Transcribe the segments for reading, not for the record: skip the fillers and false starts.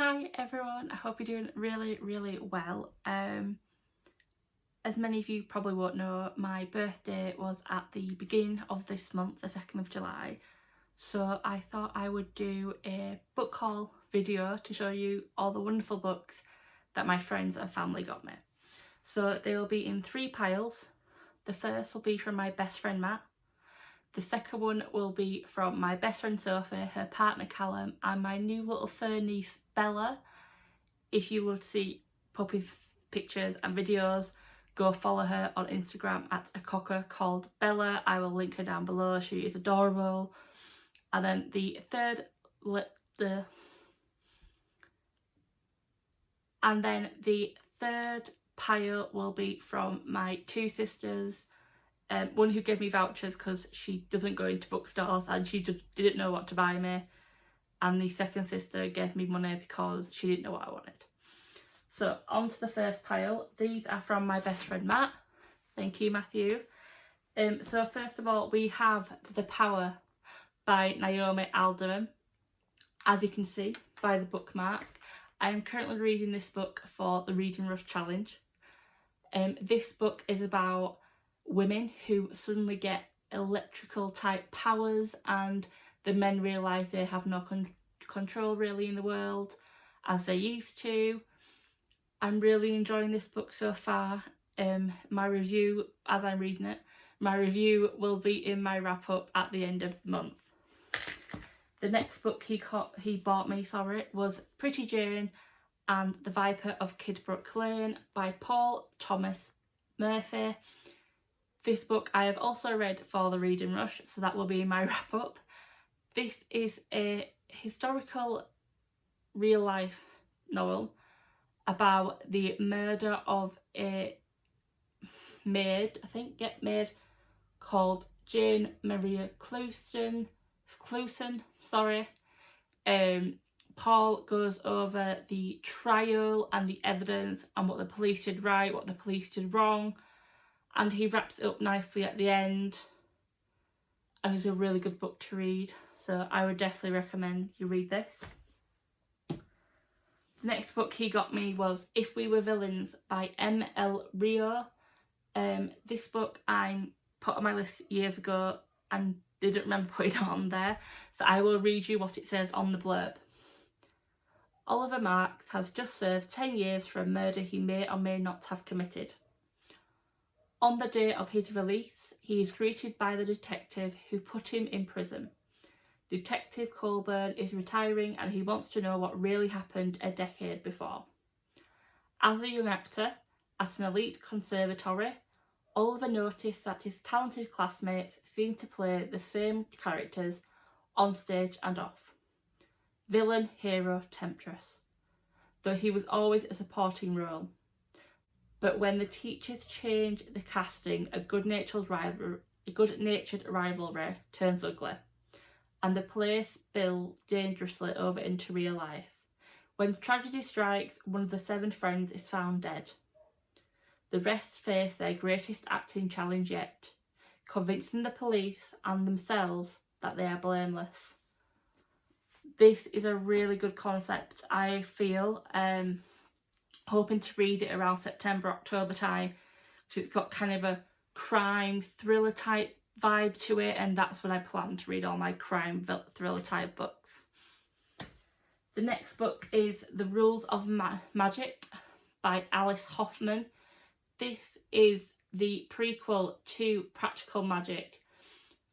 Hi everyone, I hope you're doing really well. As many of you probably won't know, my birthday was at the beginning of this month, the 2nd of July. So I thought I would do a book haul video to show you all the wonderful books that my friends and family got me. So they will be in 3 piles. The first will be from my best friend Matt. The second one will be from my best friend Sophie, her partner Callum, and my new little fur niece Bella. If you would see puppy pictures and videos, go follow her on Instagram at a cocker called Bella. I will link her down below. She is adorable. And then the third pile will be from my 2 sisters. One who gave me vouchers because she doesn't go into bookstores and she just didn't know what to buy me, and the second sister gave me money because she didn't know what I wanted. So on to the first pile. These are from my best friend Matt. Thank you, Matthew. So first of all, we have The Power by Naomi Alderman. As you can see by the bookmark, I am currently reading this book for the Reading Rush Challenge. This book is about women who suddenly get electrical type powers, and the men realise they have no control really in the world as they used to. I'm really enjoying this book so far. My review, as I'm reading it, my review will be in my wrap up at the end of the month. The next book he bought me was Pretty Jane and the Viper of Kidbrooke Lane by Paul Thomas Murphy. This book I have also read for the Reading Rush, so that will be in my wrap up. This is a historical real life novel about the murder of a maid, called Jane Maria Clewson. Paul goes over the trial and the evidence and what the police did right, what the police did wrong, and he wraps it up nicely at the end, and it's a really good book to read, so I would definitely recommend you read this. The next book he got me was If We Were Villains by M.L. Rio. This book I put on my list years ago and didn't remember putting it on there, so I will read you what it says on the blurb. Oliver Marks has just served 10 years for a murder he may or may not have committed. On the day of his release, he is greeted by the detective who put him in prison. Detective Colburn is retiring and he wants to know what really happened a decade before. As a young actor at an elite conservatory, Oliver noticed that his talented classmates seemed to play the same characters on stage and off. Villain, hero, temptress. Though he was always a supporting role. But when the teachers change the casting, a good-natured rivalry turns ugly, and the play spills dangerously over into real life. When tragedy strikes, one of the 7 friends is found dead. The rest face their greatest acting challenge yet, convincing the police and themselves that they are blameless. This is a really good concept, I feel. Hoping to read it around September, October time, because it's got kind of a crime thriller type vibe to it, and that's when I plan to read all my crime thriller type books. The next book is The Rules of Magic by Alice Hoffman. This is the prequel to Practical Magic.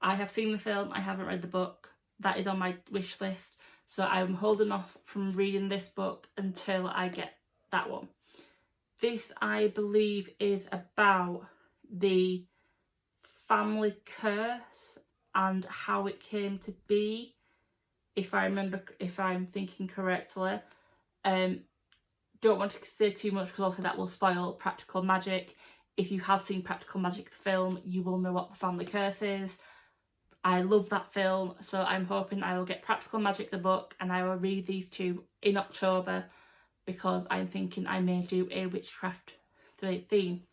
I have seen the film, I haven't read the book. That is on my wish list, so I'm holding off from reading this book until I get that one. This, I believe, is about the family curse and how it came to be, if I'm thinking correctly. Don't want to say too much because also that will spoil Practical Magic. If you have seen Practical Magic the film, you will know what the family curse is. I love that film, so I'm hoping I will get Practical Magic the book and I will read these 2 in October, because I'm thinking I may do a witchcraft theme,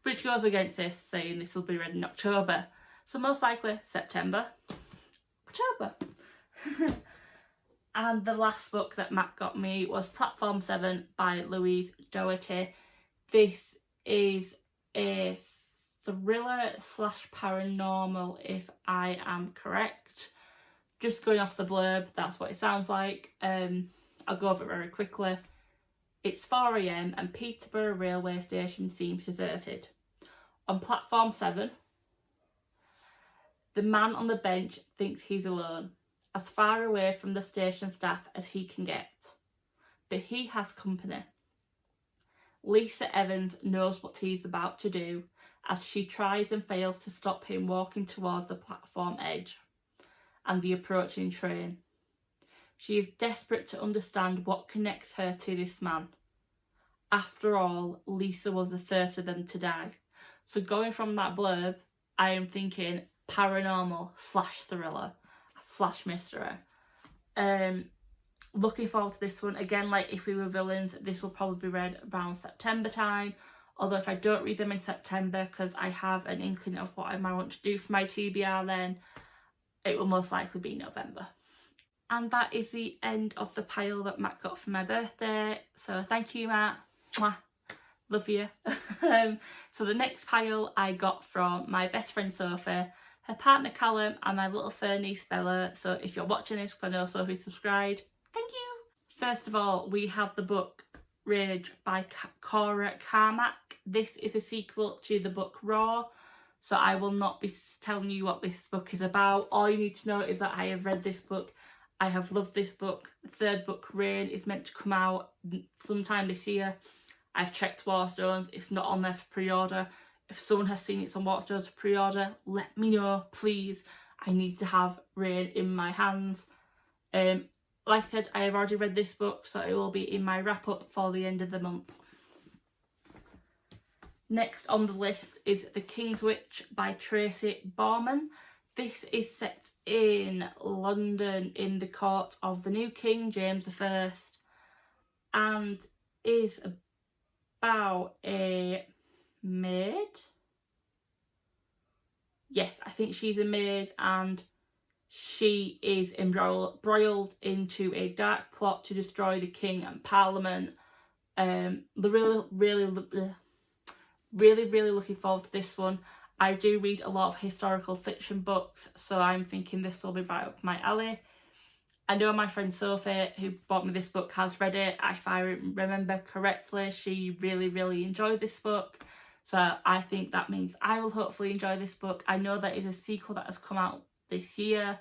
which goes against this saying this will be read in October, so most likely September, October. And the last book that Matt got me was Platform 7 by Louise Doherty. This is a thriller slash paranormal, if I am correct. Just going off the blurb, that's what it sounds like. I'll go over it very quickly. It's 4 AM and Peterborough railway station seems deserted. On platform 7, the man on the bench thinks he's alone, as far away from the station staff as he can get. But he has company. Lisa Evans knows what he's about to do, as she tries and fails to stop him walking towards the platform edge and the approaching train. She is desperate to understand what connects her to this man. After all, Lisa was the first of them to die. So going from that blurb, I am thinking paranormal slash thriller slash mystery. Looking forward to this one. Again, like If We Were Villains, this will probably be read around September time. Although if I don't read them in September, because I have an inkling of what I might want to do for my TBR, then it will most likely be November. And that is the end of the pile that Matt got for my birthday. So thank you, Matt. Mwah. Love you. So the next pile I got from my best friend Sophie, her partner Callum, and my little fur niece Bella. So if you're watching this, because I know Sophie subscribed, thank you. First of all, we have the book Rage by Cora Carmack. This is a sequel to the book Raw, so I will not be telling you what this book is about. All you need to know is that I have read this book. I have loved this book. The third book, Rain, is meant to come out sometime this year. I've checked Waterstones, it's not on there for pre-order. If someone has seen it's on Waterstones for pre-order, let me know, please. I need to have Rain in my hands. Like I said, I have already read this book, so it will be in my wrap-up for the end of the month. Next on the list is The King's Witch by Tracy Borman. This is set in London in the court of the new King, James I, and is about a maid. Yes, I think she's a maid, and she is embroiled into a dark plot to destroy the king and parliament. Really looking forward to this one. I do read a lot of historical fiction books, so I'm thinking this will be right up my alley. I know my friend Sophie, who bought me this book, has read it. If I remember correctly, she really enjoyed this book. So I think that means I will hopefully enjoy this book. I know there is a sequel that has come out this year,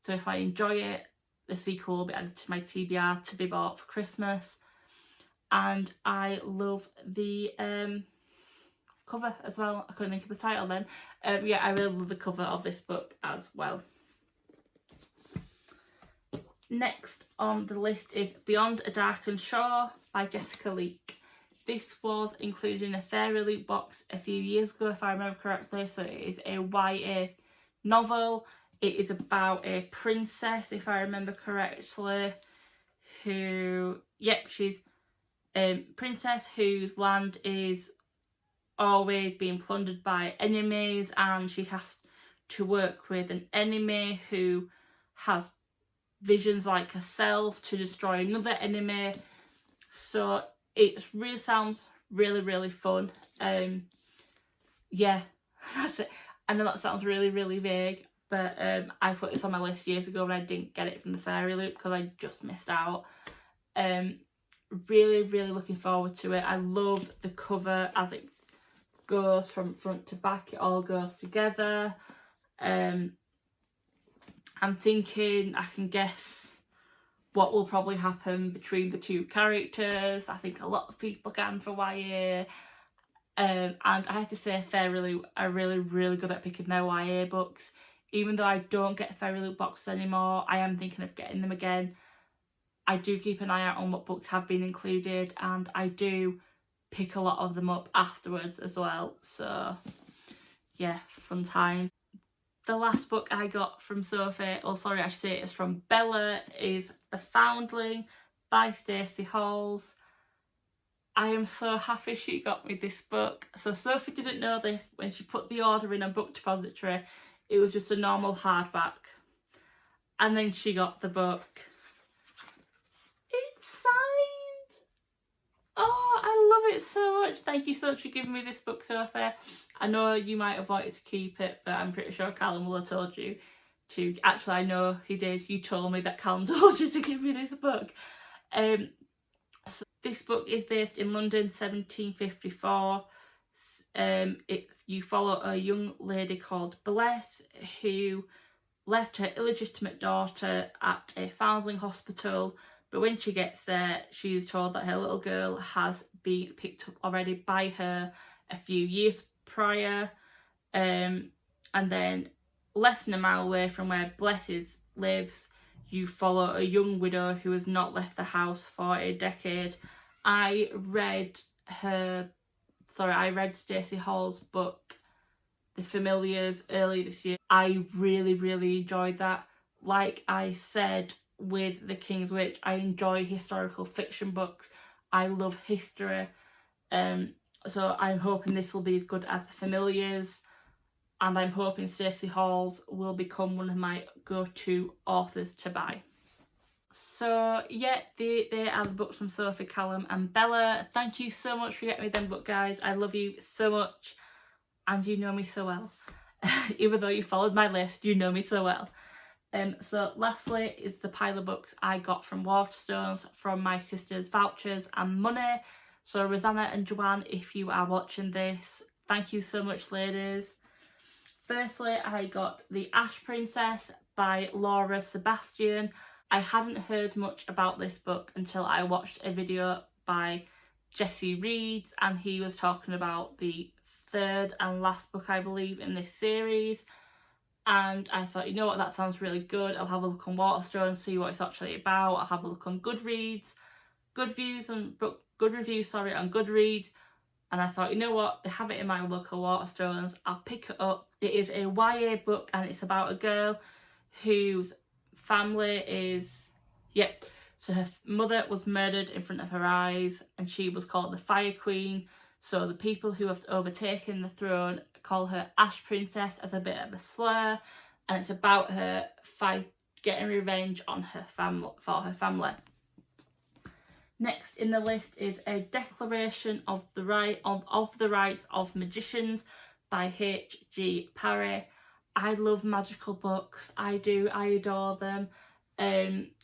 so if I enjoy it, the sequel will be added to my TBR to be bought for Christmas. And I love the cover as well. I couldn't think of the title then. Yeah, I really love the cover of this book as well. Next on the list is Beyond a Darkened Shore by Jessica Leake. This was included in a Fairy Loot box a few years ago, if I remember correctly. So it is a YA novel. It is about a princess, if I remember correctly, who, she's a princess whose land is always being plundered by enemies, and she has to work with an enemy who has visions like herself to destroy another enemy. So it really sounds really fun. Yeah, that's it. I know that sounds really vague, but I put this on my list years ago and I didn't get it from the Fairy Loot because I just missed out. Really looking forward to it. I love the cover as it goes from front to back. It all goes together. I'm thinking I can guess what will probably happen between the two characters. I think a lot of people can for YA. And I have to say Fairy Loot are really good at picking their YA books. Even though I don't get Fairy Loot boxes anymore, I am thinking of getting them again. I do keep an eye out on what books have been included, and I do pick a lot of them up afterwards as well. So yeah, fun times. The last book I got from Sophie, I should say it's from Bella, is The Foundling by Stacey Halls. I am so happy she got me this book. So Sophie didn't know this when she put the order in a book depository. It was just a normal hardback. And then she got the book. it so much. Thank you so much for giving me this book, Sophie. I know you might have wanted to keep it, but I'm pretty sure Callum will have told you to. Actually, I know he did. You told me that Callum told you to give me this book. So this book is based in London, 1754. You follow a young lady called Bless who left her illegitimate daughter at a foundling hospital, but when she gets there, she is told that her little girl has been picked up already by her a few years prior. And then less than a mile away from where Bless lives, you follow a young widow who has not left the house for a decade. I read Stacey Hall's book, The Familiars, earlier this year. I really, really enjoyed that. Like I said with The King's Witch, I enjoy historical fiction books. I love history. So I'm hoping this will be as good as The Familiars. And I'm hoping Stacey Hall's will become one of my go-to authors to buy. So yeah, they are the books from Sophie, Callum and Bella. Thank you so much for getting me them books, guys. I love you so much. And you know me so well. Even though you followed my list, you know me so well. So lastly is the pile of books I got from Waterstones from my sister's vouchers and money. So Rosanna and Joanne, if you are watching this, thank you so much, ladies. Firstly, I got The Ash Princess by Laura Sebastian. I hadn't heard much about this book until I watched a video by Jesse Reeds, and he was talking about the third and last book, I believe, in this series. And I thought, you know what, that sounds really good. I'll have a look on Waterstone and see what it's actually about. I'll have a look on Goodreads, good reviews on Goodreads. And I thought, you know what, they have it in my local Waterstones, I'll pick it up. It is a YA book and it's about a girl whose family is, so her mother was murdered in front of her eyes and she was called the Fire Queen. So the people who have overtaken the throne call her Ash Princess as a bit of a slur, and it's about her getting revenge on her family. Next in the list is A Declaration of the Rights of Magicians by H.G. Parry. I love magical books. I do. I adore them.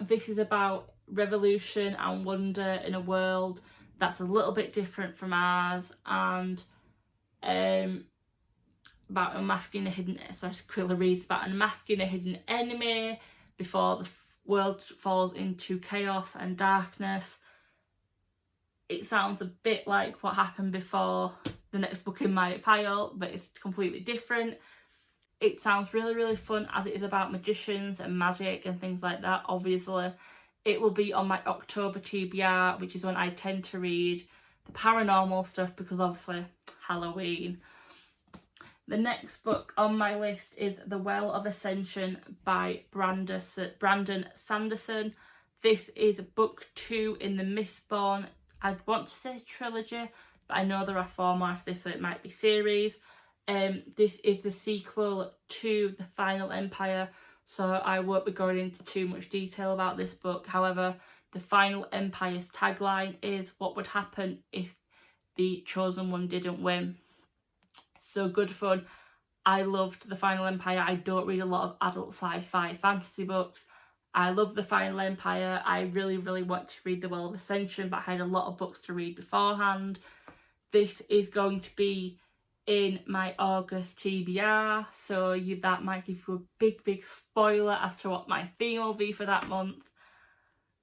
This is about revolution and wonder in a world that's a little bit different from ours, and about unmasking a hidden enemy before the world falls into chaos and darkness. It sounds a bit like what happened before the next book in my pile, but it's completely different. It sounds really, really fun as it is about magicians and magic and things like that, obviously. It will be on my October TBR, which is when I tend to read the paranormal stuff because obviously Halloween. The next book on my list is The Well of Ascension by Brandon Sanderson. This is book 2 in the Mistborn, I'd want to say trilogy, but I know there are 4 more of this, so it might be series. This is the sequel to The Final Empire, so I won't be going into too much detail about this book. However, The Final Empire's tagline is what would happen if the Chosen One didn't win. So good fun. I loved The Final Empire. I don't read a lot of adult sci-fi fantasy books. I love The Final Empire. I really, really want to read The Well of Ascension, but I had a lot of books to read beforehand. This is going to be in my August TBR, so that might give you a big, big spoiler as to what my theme will be for that month.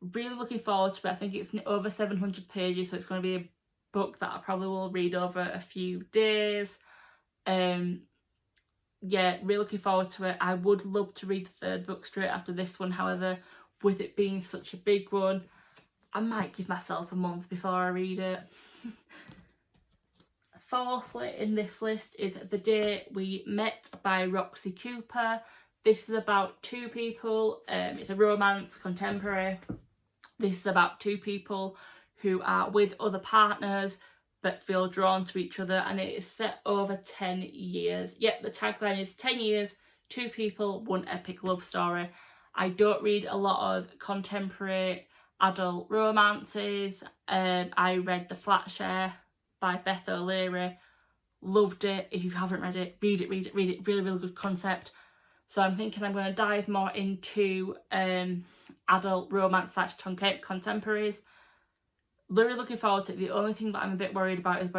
Really looking forward to it. I think it's over 700 pages, so it's going to be a book that I probably will read over a few days. Yeah, really looking forward to it. I would love to read the 3rd book straight after this one. However, with it being such a big one, I might give myself a month before I read it. Fourthly in this list is The Day We Met by Roxy Cooper. This is about 2 people. It's a romance, contemporary. This is about 2 people who are with other partners but feel drawn to each other, and it is set over 10 years. Yep, the tagline is 10 years, 2 people, 1 epic love story. I don't read a lot of contemporary adult romances. I read The Flat Share by Beth O'Leary. Loved it. If you haven't read it, read it, read it, read it. Really, really good concept. So I'm thinking I'm going to dive more into adult romance / contemporaries. Really looking forward to it. The only thing that I'm a bit worried about is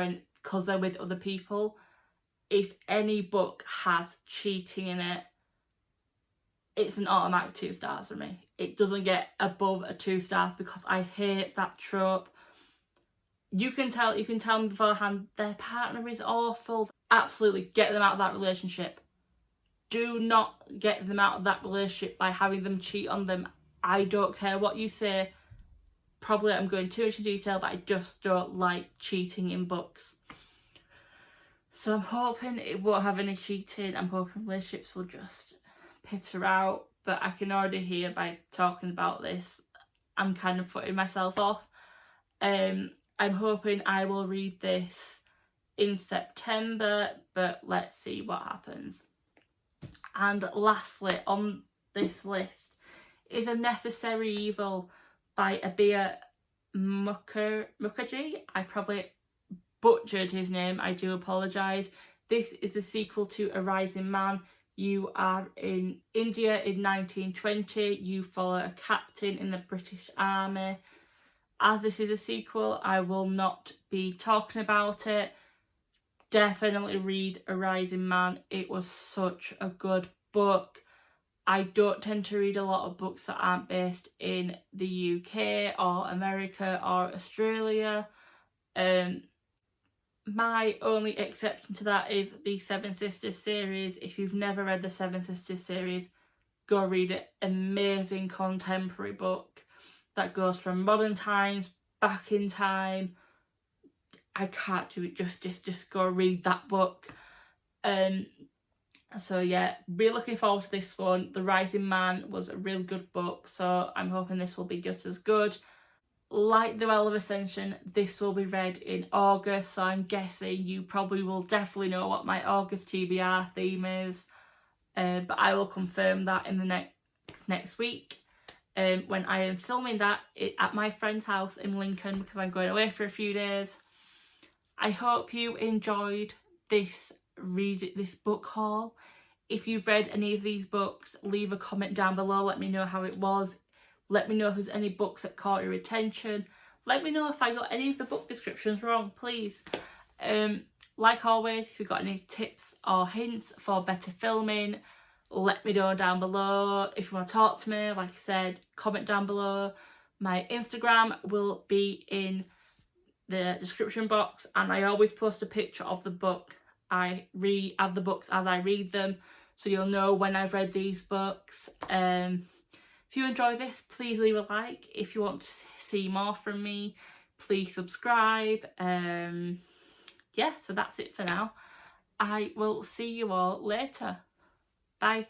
because they're with other people, if any book has cheating in it, it's an automatic 2 stars for me. It doesn't get above a 2 stars because I hate that trope. You can tell me beforehand their partner is awful. Absolutely, get them out of that relationship. Do not get them out of that relationship by having them cheat on them. I don't care what you say. Probably I'm going too much in detail, but I just don't like cheating in books. So I'm hoping it won't have any cheating. I'm hoping relationships will just peter out. But I can already hear by talking about this, I'm kind of putting myself off. I'm hoping I will read this in September, but let's see what happens. And lastly on this list is A Necessary Evil by Abir Mukherjee. I probably butchered his name, I do apologise. This is a sequel to A Rising Man. You are in India in 1920. You follow a captain in the British Army. As this is a sequel, I will not be talking about it. Definitely read A Rising Man. It was such a good book. I don't tend to read a lot of books that aren't based in the UK or America or Australia. My only exception to that is the Seven Sisters series. If you've never read the Seven Sisters series, go read it. Amazing contemporary book that goes from modern times back in time. I can't do it justice. Just go read that book. So yeah, really looking forward to this one. The Rising Man was a really good book, so I'm hoping this will be just as good. Like The Well of Ascension, this will be read in August, so I'm guessing you probably will definitely know what my August TBR theme is. But I will confirm that in the next week when I am filming that at my friend's house in Lincoln, because I'm going away for a few days. I hope you enjoyed this book haul. If you've read any of these books, leave a comment down below. Let me know how it was. Let me know if there's any books that caught your attention. Let me know if I got any of the book descriptions wrong, please. Like always, if you've got any tips or hints for better filming, let me know down below. If you want to talk to me, like I said, comment down below. My Instagram will be in the description box, and I always post a picture of the book I read, of the books as I read them, so you'll know when I've read these books. If you enjoy this, please leave a like. If you want to see more from me, please subscribe. Yeah, so that's it for now. I will see you all later. Bye.